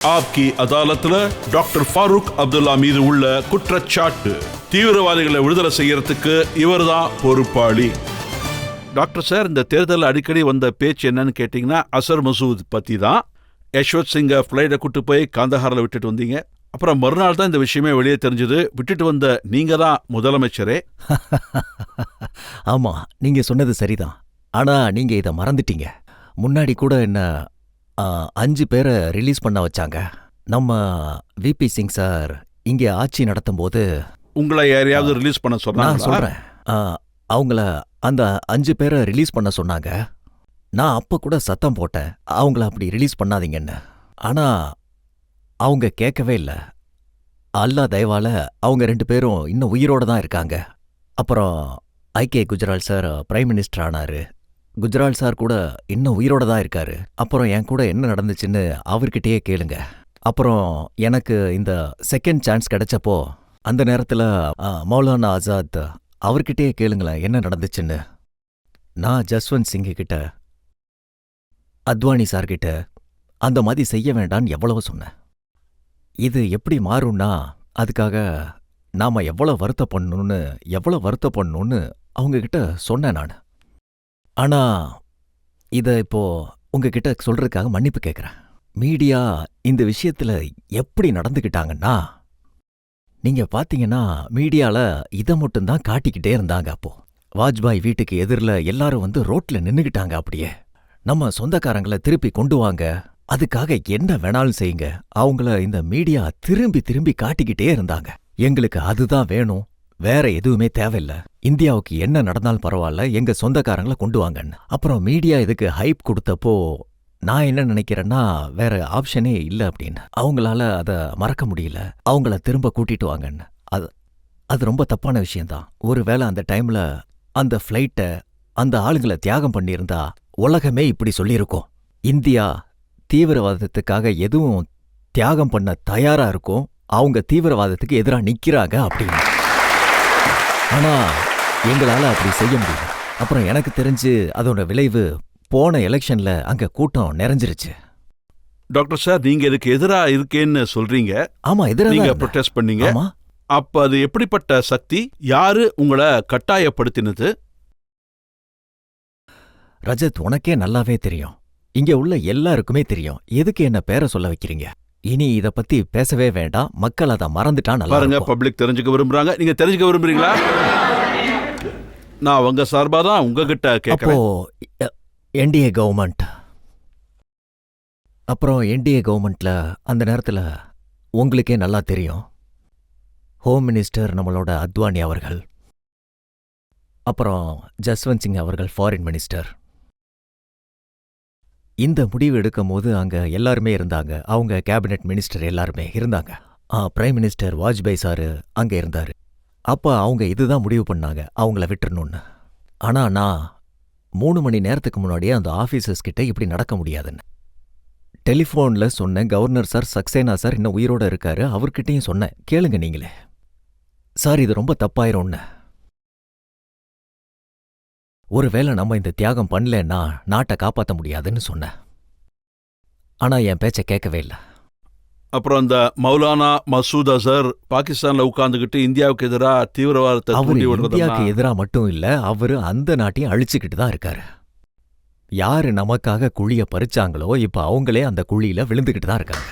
ஆப்கி அதாலத்துல doctor Farooq Abdullah மீது உள்ள குற்றச்சாட்டு, தீவிரவாதிகளை விடுதலை செய்யறதுக்கு இவர்தான் பொறுப்பாளி. டாக்டர் சார், இந்த தேர்தல் அடிக்கடி வந்த பேச்சு என்னன்னு கேட்டீங்கன்னா அசர் மசூத் பத்தி தான். யஷ்வந்த் சிங்கை ஃப்ளைட்டை கூட்டு போய் காந்தஹாரில் விட்டுட்டு வந்தீங்க. அப்புறம் மறுநாள் தான் இந்த விஷயமே வெளியே தெரிஞ்சது. விட்டுட்டு வந்த நீங்க தான் முதலமைச்சரே. ஆமா, நீங்க சொன்னது சரிதான். ஆனா நீங்க இதை மறந்துட்டீங்க. முன்னாடி கூட என்ன 5 பேரை ரிலீஸ் பண்ண வச்சாங்க. நம்ம விபி சிங் சார் இங்கே ஆட்சி நடத்தும் போது உங்களை யாரையாவது ரிலீஸ் பண்ண சொன்னாங்க? நான் சொல்றேன், அவங்கள அந்த 5 பேரை ரிலீஸ் பண்ண சொன்னாங்க. நான் அப்ப கூட சத்தம் போட்டேன், அவங்கள அப்படி ரிலீஸ் பண்ணாதீங்கன்னு. ஆனா அவங்க கேட்கவே இல்லை. அல்லாஹ் தயவால அவங்க 2 பேரும் இன்னும் உயிரோட தான் இருக்காங்க. அப்புறம் IK Gujral sir prime minister ஆனாரு. குஜ்ரால் சார் கூட இன்னும் உயிரோட தான் இருக்காரு. அப்புறம் என் கூட என்ன நடந்துச்சுன்னு அவர்கிட்டயே கேளுங்க. அப்புறம் எனக்கு இந்த செகண்ட் சான்ஸ் கிடைச்சப்போ அந்த நேரத்தில் மௌலானா ஆசாத் அவர்கிட்டயே கேளுங்களேன் என்ன நடந்துச்சுன்னு. நான் ஜஸ்வந்த் சிங் கிட்ட, அத்வானி சார்கிட்ட அந்த மாதிரி செய்ய வேண்டான்னு எவ்வளவோ சொன்னேன். இது எப்படி மாறும்னா அதுக்காக நாம எவ்வளவு வருத்தப்படணும்னு அவங்ககிட்ட சொன்னேன் நான். ஆனா இத இப்போ உங்ககிட்ட சொல்றதுக்காக மன்னிப்பு கேட்குறேன். மீடியா இந்த விஷயத்துல எப்படி நடந்துக்கிட்டாங்கன்னா, நீங்க பாத்தீங்கன்னா மீடியால இதை மட்டும்தான் காட்டிக்கிட்டே இருந்தாங்க. அப்போ வாஜ்பாய் வீட்டுக்கு எதிரில் எல்லாரும் வந்து ரோட்ல நின்னுக்கிட்டாங்க. அப்படியே நம்ம சொந்தக்காரங்களை திருப்பி கொண்டு வாங்க, அதுக்காக என்ன வேணாலும் செய்யுங்க, அவங்கள இந்த மீடியா திரும்பி திரும்பி காட்டிக்கிட்டே இருந்தாங்க. எங்களுக்கு அதுதான் வேணும், வேற எதுவுமே தேவையில்லை, இந்தியாவுக்கு என்ன நடந்தாலும் பரவாயில்ல, எங்க சொந்தக்காரங்களை கொண்டு வாங்கன்னு. அப்புறம் மீடியா இதுக்கு ஹைப் கொடுத்தப்போ நான் என்ன நினைக்கிறேன்னா வேற ஆப்ஷனே இல்லை அப்படின்னு. அவங்களால அதை மறக்க முடியல, அவங்கள திரும்ப கூட்டிட்டு வாங்கன்னு. அது ரொம்ப தப்பான விஷயம்தான். ஒருவேளை அந்த டைம்ல அந்த ஃப்ளைட்டை அந்த ஆளுங்களை தியாகம் பண்ணியிருந்தா உலகமே இப்படி சொல்லியிருக்கோம், இந்தியா தீவிரவாதத்துக்காக எதுவும் தியாகம் பண்ண தயாரா இருக்கும், அவங்க தீவிரவாதத்துக்கு எதிராக நிக்கிறாங்க அப்படின்னு. ஆனா எங்களால அப்படி செய்ய முடியல. அப்புறம் எனக்கு தெரிஞ்சு அதோட விளைவு போன எலெக்ஷன்ல அங்க கூட்டம் நிறைஞ்சிருச்சு. டாக்டர் சார், நீங்க இதுக்கு எதிரா இருக்கேன்னு சொல்றீங்க. ஆமா, எதிராக நீங்க ப்ரொடெஸ்ட் பண்ணீங்க. ஆமா. அப்ப அது எப்படிப்பட்ட சக்தி? யாரு உங்களை கட்டாயப்படுத்தினது? ரஜத், உனக்கே நல்லாவே தெரியும், இங்க உள்ள எல்லாருக்குமே தெரியும். எதுக்கு என்ன பேரை சொல்ல வைக்கிறீங்க? இனி இத பத்தி பேசவே வேண்டாம், மக்கள் அதை மறந்துட்டான். நல்லா பாருங்க, பப்ளிக் தெரிஞ்சுக்க விரும்புறாங்க. நீங்க தெரிஞ்சுக்க விரும்புறீங்களா? நான் உங்க சார்பா தான் உங்ககிட்ட கேட்கிறேன். அப்போ என்டிஏ கவர்மெண்ட், அப்புறம் என்டிஏ கவர்மெண்ட்ல அந்த நேரத்துல உங்களுக்கே நல்லா தெரியும், ஹோம் மினிஸ்டர் நம்மளோட அத்வானி அவர்கள், அப்புறம் ஜஸ்வந்த் சிங் அவர்கள் ஃபாரின் மினிஸ்டர். இந்த முடிவு எடுக்கும் போது அங்க எல்லாருமே இருந்தாங்க. அவங்க கேபினெட் மினிஸ்டர் எல்லாருமே இருந்தாங்க. பிரைம் மினிஸ்டர் வாஜ்பாய் சாரு அங்க இருந்தாரு. அப்ப அவங்க இதுதான் முடிவு பண்ணாங்க, அவங்கள விட்டுறணும்னு. ஆனா நான் 3 மணி நேரத்துக்கு முன்னாடியே அந்த ஆபீசர்ஸ் கிட்ட இப்படி நடக்க முடியாதுன்னு டெலிஃபோன்ல சொன்னேன். கவர்னர் சார் சக்சேனா சார் இன்னும் உயிரோட இருக்காரு, அவர்கிட்டையும் சொன்னேன், கேளுங்க நீங்களே சார், இது ரொம்ப தப்பாயிரும்னு. ஒருவேளை நம்ம இந்த தியாகம் பண்ணலன்னா நாட்டை காப்பாற்ற முடியாதுன்னு சொன்னேன். ஆனா என் பேச்ச கேட்கவே இல்லை. அப்புறம் அந்த மௌலானா மசூத் அசர் பாகிஸ்தான்ல உட்கார்ந்துகிட்டு இந்தியாவுக்கு எதிராக தீவிரவாதத்தை அவரு இந்தியாவுக்கு எதிராக மட்டும் இல்ல, அவரு அந்த நாட்டையும் அழிச்சுக்கிட்டு தான் இருக்காரு. யாரு நமக்காக குழிய பறிச்சாங்களோ இப்ப அவங்களே அந்த குழியில விழுந்துகிட்டு தான் இருக்காங்க.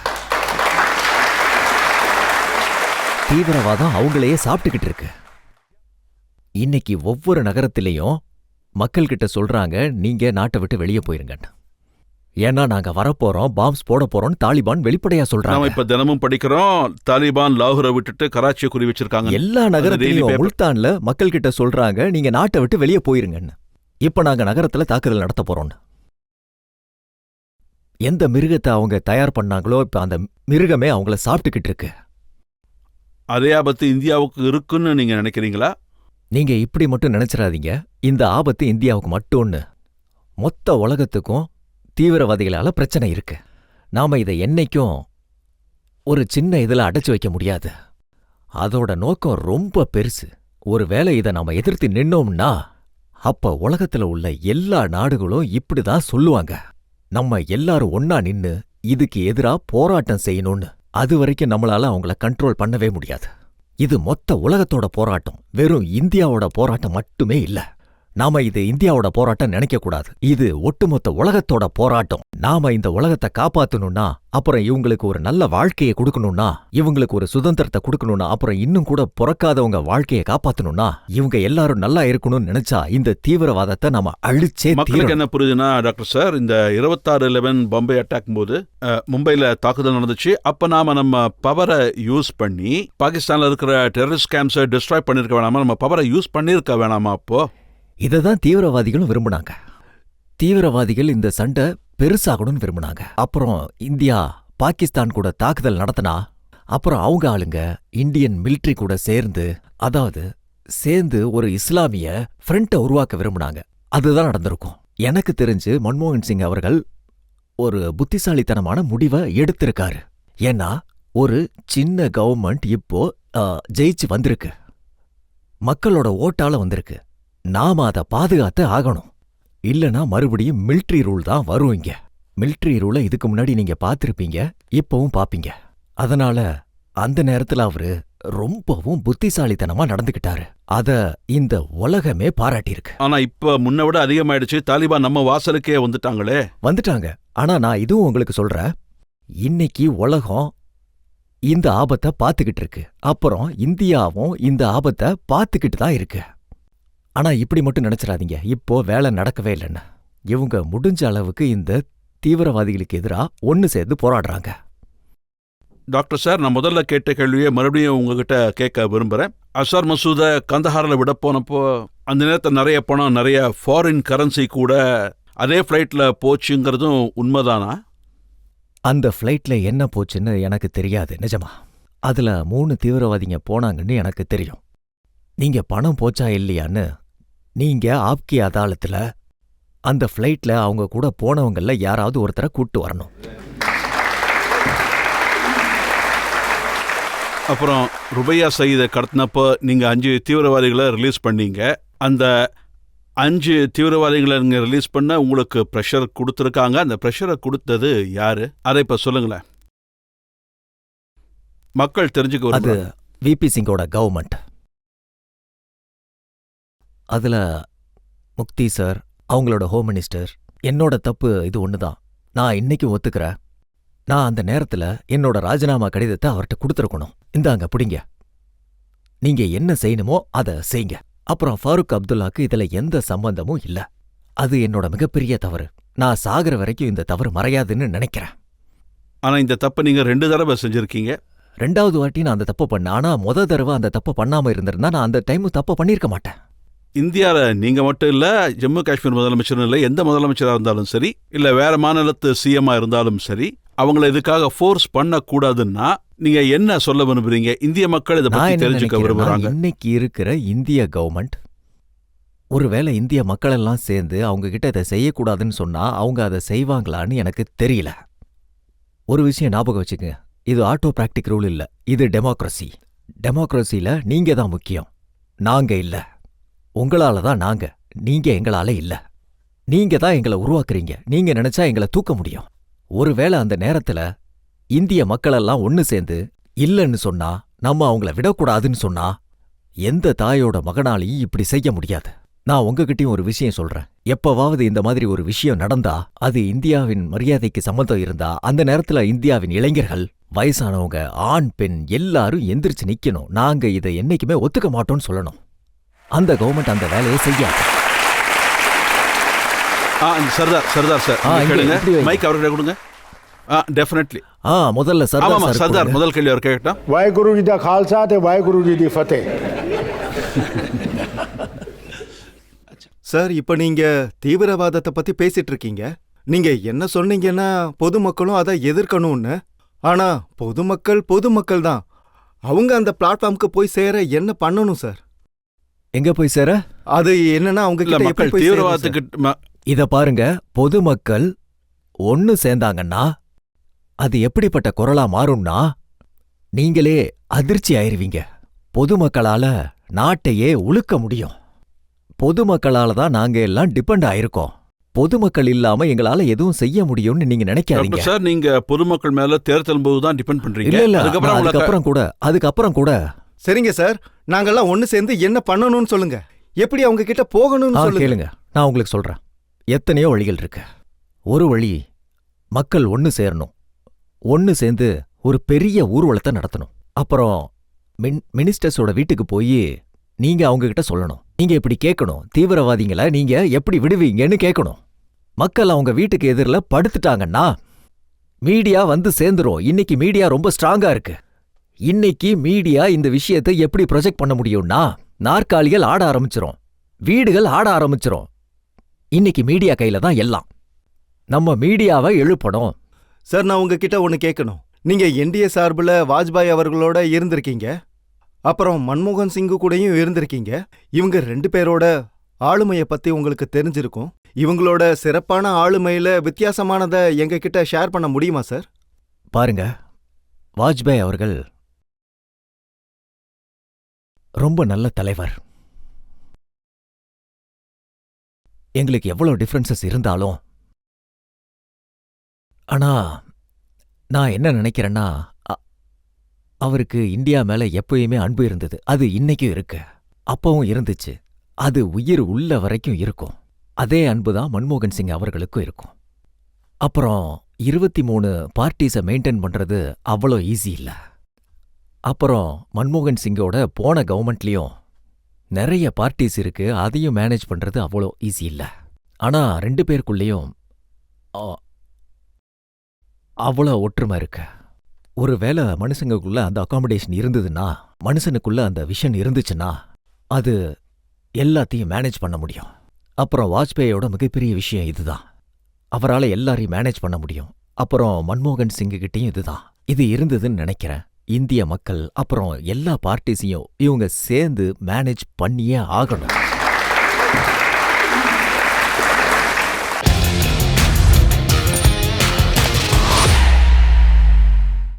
தீவிரவாதம் அவங்களையே சாப்பிட்டுக்கிட்டு இருக்கு. இன்னைக்கு ஒவ்வொரு நகரத்திலையும் மக்கள் கிட்ட சொல்றாங்க, நீங்க நாட்டை விட்டு வெளியே போயிருங்கன்னு. ஏன்னா நாங்க வரப்போறோம், பாம்ஸ் போட போறோம், தாலிபான் வெளிப்படையா சொல்றாங்க. இப்ப தினமும் படிக்கிறோம், தாலிபான் லாகூரை விட்டுட்டு கராச்சியை குறி வச்சிருக்காங்க. எல்லா நகரத்திலையும் முல்தான்ல மக்கள் கிட்ட சொல்றாங்க, நீங்க நாட்டை விட்டு வெளியே போயிருங்கன்னு. இப்ப நாங்க நகரத்துல தாக்குதல் நடத்த போறோம்னு. எந்த மிருகத்தை அவங்க தயார் பண்ணாங்களோ இப்ப அந்த மிருகமே அவங்கள சாப்பிட்டுக்கிட்டு இருக்கு. அதே ஆபத்து இந்தியாவுக்கு இருக்குன்னு நீங்க நினைக்கிறீங்களா? நீங்க இப்படி மட்டும் நினைச்சிடாதீங்க, இந்த ஆபத்து இந்தியாவுக்கு மட்டும்னு. மொத்த உலகத்துக்கும் தீவிரவாதிகளால பிரச்சனை இருக்கு. நாம இதை என்னைக்கும் ஒரு சின்ன இதுல அடைச்சு வைக்க முடியாது. அதோட நோக்கம் ரொம்ப பெருசு. ஒருவேளை இதை நாம எதிர்த்து நின்னோம்னா அப்ப உலகத்துல உள்ள எல்லா நாடுகளும் இப்படிதான் சொல்லுவாங்க. நம்ம எல்லாரும் ஒன்னா நின்னு இதுக்கு எதிரா போராட்டம் செய்யணும்னு. அது வரைக்கும் நம்மளால அவங்கள கண்ட்ரோல் பண்ணவே முடியாது. இது மொத்த உலகத்தோட போராட்டம், வெறும் இந்தியாவோட போராட்டம் மட்டுமே இல்ல. நாம இது இந்தியாவோட போராட்டம் நினைக்கக்கூடாது. இது ஒட்டுமொத்த உலகத்தோட போராட்டம். நாம இந்த உலகத்தை காப்பாத்தணும்னா, அப்புறம் இவங்களுக்கு ஒரு நல்ல வாழ்க்கையை கொடுக்கணும்னா, இவங்களுக்கு ஒரு சுதந்திரத்தை கொடுக்கணும்னா, அப்புறம் இன்னும் கூட பிறக்காதவங்க வாழ்க்கையை காப்பாத்தணும்னா, இவங்க எல்லாரும் நல்லா இருக்கணும்னு நினைச்சா இந்த தீவிரவாதத்தை நாம அழிச்சே மக்களுக்கு என்ன புரியுதுன்னா டாக்டர் சார், இந்த 26/11 பாம்பே அட்டாக் போது மும்பைல தாக்குதல் நடந்துச்சு. அப்ப நாம நம்ம பவரை யூஸ் பண்ணி பாகிஸ்தான்ல இருக்கிற டெரரிஸ்ட் கேம்ப்ஸை டிஸ்ட்ராய் பண்ணிருக்க வேணாமா? நம்ம பவரை யூஸ் பண்ணிருக்க வேணாமா? அப்போ இததான் தீவிரவாதிகளும் விரும்புனாங்க. தீவிரவாதிகள் இந்த சண்டை பெருசாகணும்னு விரும்புனாங்க. அப்புறம் இந்தியா பாகிஸ்தான் கூட தாக்குதல் நடத்தினா, அப்புறம் அவங்க ஆளுங்க இந்தியன் மிலிட்ரி கூட சேர்ந்து ஒரு இஸ்லாமிய ஃப்ரண்ட்டை உருவாக்க விரும்புனாங்க. அதுதான் நடந்திருக்கும். எனக்கு தெரிஞ்சு மன்மோகன் சிங் அவர்கள் ஒரு புத்திசாலித்தனமான முடிவை எடுத்திருக்காரு. ஏன்னா ஒரு சின்ன கவர்மெண்ட் இப்போ ஜெயிச்சு வந்திருக்கு, மக்களோட ஓட்டால வந்திருக்கு. நாம அதை பாதுகாத்து ஆகணும். இல்லனா மறுபடியும் மிலிட்ரி ரூல் தான் வரும். இங்க மிலிட்ரி ரூலை இதுக்கு முன்னாடி நீங்க பார்த்திருப்பீங்க, இப்பவும் பாப்பீங்க. அதனால அந்த நேரத்துல அவரு ரொம்பவும் புத்திசாலித்தனமா நடந்துகிட்டாரு. அத இந்த உலகமே பாராட்டியிருக்கு. ஆனா இப்ப முன்ன விட அதிகமாயிடுச்சு. தாலிபான் நம்ம வாசலுக்கே வந்துட்டாங்க. ஆனா நான் இதுவும் உங்களுக்கு சொல்றேன், இன்னைக்கு உலகம் இந்த ஆபத்தை பார்த்துக்கிட்டு இருக்கு. அப்புறம் இந்தியாவும் இந்த ஆபத்தை பார்த்துக்கிட்டு தான் இருக்கு. ஆனா இப்படி மட்டும் நினைச்சிடாதீங்க, இப்போ வேலை நடக்கவே இல்லைன்னு. இவங்க முடிஞ்ச அளவுக்கு இந்த தீவிரவாதிகளுக்கு எதிரா ஒன்னு சேர்ந்து போராடுறாங்க. டாக்டர் சார், நான் முதல்ல கேட்ட கேள்வியை மறுபடியும் உங்ககிட்ட கேட்க விரும்புறேன். அசார் மசூதை கந்தஹாரில் விட போனப்போ அந்த நேரத்தில் நிறைய பணம், நிறைய ஃபாரின் கரன்சி கூட அதே ஃப்ளைட்ல போச்சுங்கிறதும் உண்மைதானா? அந்த ஃப்ளைட்ல என்ன போச்சுன்னு எனக்கு தெரியாது, நிஜமா. அதுல 3 தீவிரவாதிங்க போனாங்கன்னு எனக்கு தெரியும். நீங்க பணம் போச்சா இல்லையான்னு நீங்க ஆப்கி அதாலத்துல அந்த ஃப்ளைட்ல அவங்க கூட போனவங்கள யாராவது ஒருத்தரை கூட்டு வரணும். அப்புறம் ருபையா சயீதை கடத்தினப்போ நீங்க 5 தீவிரவாதிகளை ரிலீஸ் பண்ணீங்க. அந்த 5 தீவிரவாதிகளை நீங்க ரிலீஸ் பண்ண உங்களுக்கு ப்ரெஷர் கொடுத்துருக்காங்க. அந்த ப்ரெஷரை கொடுத்தது யாரு? அதை இப்ப சொல்லுங்களேன், மக்கள் தெரிஞ்சுக்க. அது விபி சிங்கோட கவர்மெண்ட். அதுல முக்தி சார், அவங்களோட ஹோம் மினிஸ்டர். என்னோட தப்பு இது ஒண்ணுதான், நான் இன்னைக்கும் ஒத்துக்கிறேன். நான் அந்த நேரத்துல என்னோட ராஜினாமா கடிதத்தை அவர்கிட்ட கொடுத்துருக்கணும். இந்தாங்க பிடிங்க, நீங்க என்ன செய்யணுமோ அதை செய்யுங்க. அப்புறம் ஃபாரூக் அப்துல்லாக்கு இதுல எந்த சம்பந்தமும் இல்ல. அது என்னோட மிகப்பெரிய தவறு. நான் சாகிற வரைக்கும் இந்த தவறு மறையாதுன்னு நினைக்கிறேன். ஆனா இந்த தப்பை நீங்க 2 தடவை செஞ்சிருக்கீங்க. 2வது வாட்டி நான் அந்த தப்பை பண்ணேன். ஆனா தடவை அந்த தப்பை பண்ணாம இருந்திருந்தா நான் அந்த டைம் தப்பை பண்ணிருக்க மாட்டேன். இந்தியாவில் நீங்கள் மட்டும் இல்லை, ஜம்மு காஷ்மீர் முதலமைச்சரும் இல்லை, எந்த முதலமைச்சராக இருந்தாலும் சரி, இல்லை வேற மாநிலத்து சிஎம்மா இருந்தாலும் சரி, அவங்கள இதுக்காக ஃபோர்ஸ் பண்ணக்கூடாதுன்னா நீங்க என்ன சொல்ல விரும்புறீங்க? இந்திய மக்கள் இதை பத்தி தெரிஞ்சுக்க விரும்புறாங்க. இன்னைக்கு இருக்கிற இந்திய கவர்மெண்ட் ஒருவேளை இந்திய மக்கள் எல்லாம் சேர்ந்து அவங்க கிட்ட இதை செய்யக்கூடாதுன்னு சொன்னா அவங்க அதை செய்வாங்களான்னு எனக்கு தெரியல. ஒரு விஷயம் ஞாபகம் வச்சுக்கங்க, இது ஆட்டோ பிராக்டிக் ரூல் இல்ல, இது டெமோக்ரஸி. டெமோக்ரஸில நீங்க தான் முக்கியம், நாங்க இல்ல. உங்களால தான் நாங்க, நீங்க எங்களால இல்ல. நீங்க தான் எங்களை உருவாக்குறீங்க. நீங்க நினைச்சா எங்களை தூக்க முடியும். ஒருவேளை அந்த நேரத்துல இந்திய மக்களெல்லாம் ஒன்னு சேர்ந்து இல்லன்னு சொன்னா, நம்ம அவங்கள விடக்கூடாதுன்னு சொன்னா, எந்த தாயோட மகனாலையும் இப்படி செய்ய முடியாது. நான் உங்ககிட்டயும் ஒரு விஷயம் சொல்றேன், எப்பவாவது இந்த மாதிரி ஒரு விஷயம் நடந்தா, அது இந்தியாவின் மரியாதைக்கு சம்மந்தம் இருந்தா, அந்த நேரத்துல இந்தியாவின் இளைஞர்கள், வயசானவங்க, ஆண் பெண் எல்லாரும் எந்திரிச்சு நிக்கணும். நாங்க இதை என்னைக்குமே ஒத்துக்க மாட்டோம்னு சொல்லணும். அந்த கவர்மெண்ட் அந்த வேலையை செய்யாது. சர்தார் சார், மைக் அவர்கிட்ட கொடுங்க. டெஃபினெட்லி. முதல்ல சர்தார் முதல் கேள்வி அவர் கேட்கட்டும். வாய்குரு ஜி தி ਖਾਲਸਾ ਤੇ ਵਾਹਿਗੁਰੂ ਜੀ ਦੀ ਫਤਿਹ. சார், இப்ப நீங்க தீவிரவாதத்தை பத்தி பேசிட்டு இருக்கீங்க. நீங்க என்ன சொன்னீங்கன்னா பொதுமக்களும் அதை எதிர்க்கணும்னு. ஆனா பொதுமக்கள் தான். அவங்க அந்த பிளாட்ஃபார்முக்கு போய் சேர என்ன பண்ணணும் சார்? எங்க போய் சேர? அது என்னன்னா அவங்க மக்கள் தீவிரவாதத்துக்கு இத பாருங்க, பொதுமக்கள் ஒன்னு சேர்ந்தாங்கன்னா அது எப்படிப்பட்ட குரலா மாறும்னா நீங்களே அதிர்ச்சி ஆயிருவீங்க. பொதுமக்களால நாட்டையே உழுக்க முடியும். பொதுமக்களால தான் நாங்க எல்லாம் டிபெண்ட் ஆயிருக்கோம். பொதுமக்கள் இல்லாம எங்களால எதுவும் செய்ய முடியும்னு நீங்க நினைக்காதீங்க. டாக்டர் சார், நீங்க பொதுமக்கள் மேல தேர்தல் போது தான் டிபெண்ட் பண்றீங்க. இல்ல இல்ல, அதுக்கப்புறம் உங்களுக்கு- அதுக்கப்புறம் கூட சரிங்க சார், நாங்கெல்லாம் ஒண்ணு சேர்ந்து என்ன பண்ணணும்னு சொல்லுங்க. எப்படி அவங்க கிட்ட போகணும்னு சொல்லுங்க. கேளுங்க, நான் உங்களுக்கு சொல்றேன். எத்தனையோ வழிகள் இருக்கு. ஒரு வழி, மக்கள் ஒன்னு சேரணும். ஒன்னு சேர்ந்து ஒரு பெரிய ஊர்வலத்தை நடத்தணும். அப்புறம் மினிஸ்டர்ஸோட வீட்டுக்கு போய் நீங்க அவங்க கிட்ட சொல்லணும். நீங்க இப்படி கேட்கணும், தீவிரவாதிகளை நீங்க எப்படி விடுவீங்கன்னு கேட்கணும். மக்கள் அவங்க வீட்டுக்கு எதிரில் படுத்துட்டாங்கன்னா மீடியா வந்து சேர்ந்துரும். இன்னைக்கு மீடியா ரொம்ப ஸ்ட்ராங்கா இருக்கு. இன்னைக்கு மீடியா இந்த விஷயத்தை எப்படி ப்ரொஜெக்ட் பண்ண முடியும்னா, நாற்காலிகள் ஆட ஆரம்பிச்சிரும், வீடுகள் ஆட ஆரம்பிச்சிரும். இன்னைக்கு மீடியா கையில தான் எல்லாம். நம்ம மீடியாவை எழுப்பணும். சார், நான் உங்ககிட்ட ஒன்னு கேட்கணும். நீங்க என்டிஏ சார்புல வாஜ்பாய் அவர்களோட இருந்திருக்கீங்க, அப்புறம் மன்மோகன் சிங்கு கூடயும் இருந்திருக்கீங்க. இவங்க 2 பேரோட ஆளுமையை பத்தி உங்களுக்கு தெரிஞ்சிருக்கும். இவங்களோட சிறப்பான ஆளுமையில வித்தியாசமானதை எங்க கிட்ட ஷேர் பண்ண முடியுமா சார்? பாருங்க, வாஜ்பாய் அவர்கள் ரொம்ப நல்ல தலைவர். எங்களுக்கு எவ்வளவு டிஃபரன்சஸ் இருந்தாலும், ஆனா நான் என்ன நினைக்கிறேன்னா, அவருக்கு இந்தியா மேல எப்பயுமே அன்பு இருந்தது. அது இன்னைக்கும் இருக்கு, அப்பவும் இருந்துச்சு. அது உயிர் உள்ள வரைக்கும் இருக்கும். அதே அன்புதான் மன்மோகன் சிங் அவர்களுக்கும் இருக்கும். அப்புறம் 23 பார்ட்டிஸை மெயின்டைன் பண்றது அவ்வளோ ஈஸி இல்ல. அப்புறம் மன்மோகன் சிங்கோட போன கவர்மெண்ட்லயும் நிறைய பார்ட்டிஸ் இருக்கு, அதையும் மேனேஜ் பண்றது அவ்வளோ ஈஸி இல்ல. ஆனா 2 பேருக்குள்ளேயும் அவ்வளோ ஒற்றுமை இருக்கு. ஒருவேளை மனுஷங்களுக்குள்ள அந்த அகாமடேஷன் இருந்ததுன்னா, மனுஷனுக்குள்ள அந்த விஷன் இருந்துச்சுன்னா, அது எல்லாத்தையும் மேனேஜ் பண்ண முடியும். அப்புறம் வாஜ்பாயோட மிகப்பெரிய விஷயம் இதுதான், அவரால் எல்லாரையும் மேனேஜ் பண்ண முடியும். அப்புறம் மன்மோகன் சிங்கு கிட்டேயும் இதுதான், இது இருந்ததுன்னு நினைக்கிறேன். இந்திய மக்கள் அப்புறம் எல்லா பார்ட்டிஸையும் இவங்க சேர்ந்து மேனேஜ் பண்ணியே ஆகணும்.